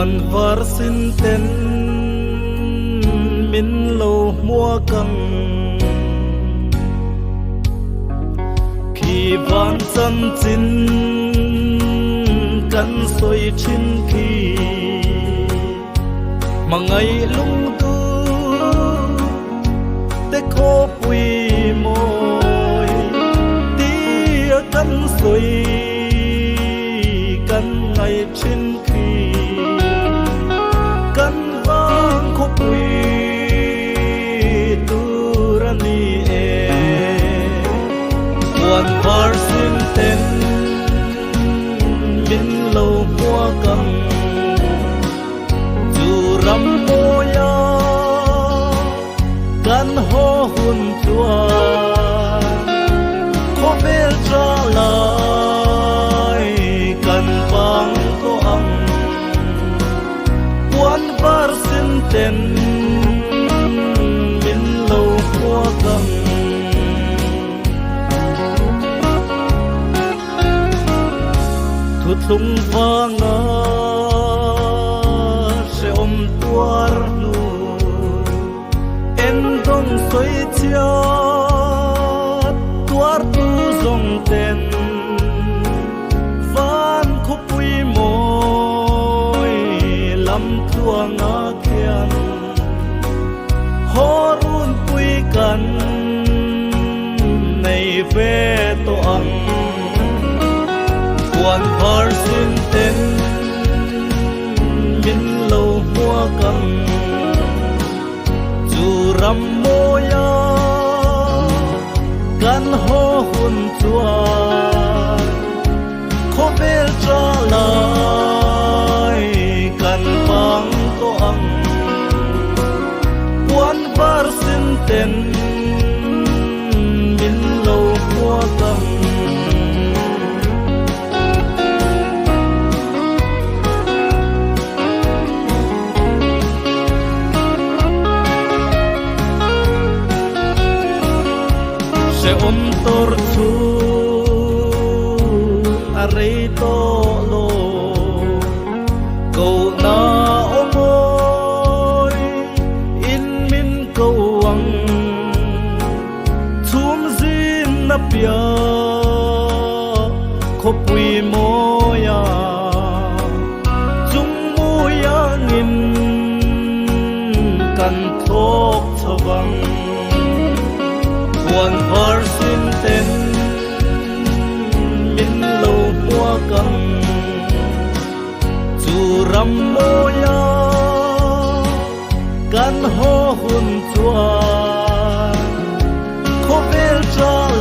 buồn vỡ xin tên min lâu mua căng khi ván chân chín cắn xuôi trên kỳ mà ngày lung tu để khô bụi môi tia cắn xuôi cắn ngày trên kỳ cắn vang khô bụi tu ra ni buồn vỡ xin tên min lâu mua căng dù rắm moya gan ho hun chua khó bê ra lại gan vang to ang buồn vỡ xin tên min lâu mua căng tung vang sẽ ôm tuar nu en dong soi chia tuar tu dong ten van khu pui môi lam thua ngã kian horun pui kan nei ve to ang buồn vỡ xin tên min lâu mua căng dù rắm moya gan ho hun chua khó bê ra lại gan vang to ang buồn vỡ xin tên min lâu mua căng sẽ ôm tor chu arei to lo câu na ôm ôi in min câu ang chum zin na pia khó bụi moya chung moya ngin kan thok chawang buồn vỡ xin tên min lâu mua căng dù rắm moya gan ho hun chua khó bê ra